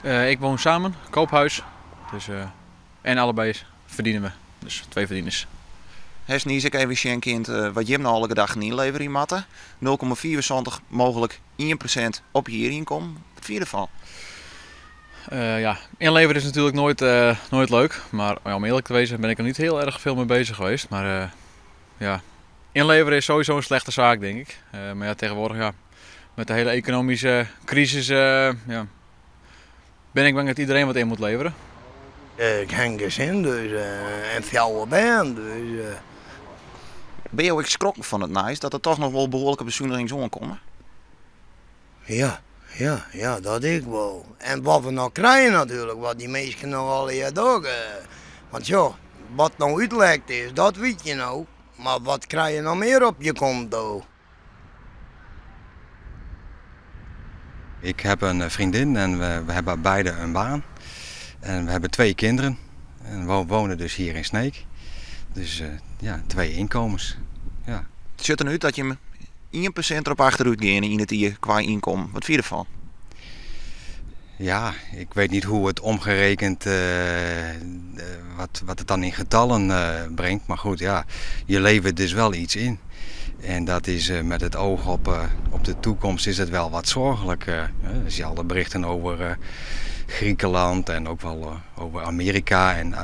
Ik woon samen, koophuis. Dus, en allebei verdienen we. Dus 2 verdieners. Hes niet ik even een kind wat je nou alle dag niet leveren in matten. 0,74 mogelijk 1% op je herinkomen. Wat vind je ervan? Ja, inleveren is natuurlijk nooit leuk. Maar om eerlijk te wezen ben ik er niet heel erg veel mee bezig geweest. Maar ja, inleveren is sowieso een slechte zaak, denk ik. Maar ja, tegenwoordig ja, met de hele economische crisis ja, ben ik bang dat iedereen wat in moet leveren. Ik heb gezin dus, en veel ben. Dus, Ben je ook geschrokken van het nice dat er toch nog wel behoorlijke bezuinigingen komen? ja, dat ik wel. En wat we nog krijgen natuurlijk, wat die mensen nog al hier doen. Want ja, wat nou uitlekt is, dat weet je nou. Maar wat krijg je nog meer op je konto? Ik heb een vriendin en we hebben beide een baan. En we hebben 2 kinderen. En we wonen dus hier in Sneek. Dus ja, 2 inkomens. Ja. Het ziet er nu uit dat je 1% erop achteruit gaat in het hier qua inkomen. Wat vind je ervan? Ja, ik weet niet hoe het omgerekend, wat het dan in getallen brengt. Maar goed, ja, je levert dus wel iets in. En dat is met het oog op de toekomst is het wel wat zorgelijk. Als je alle berichten over Griekenland en ook wel over Amerika en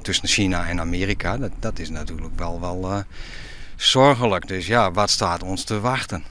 tussen China en Amerika, dat is natuurlijk wel zorgelijk. Dus ja, wat staat ons te wachten?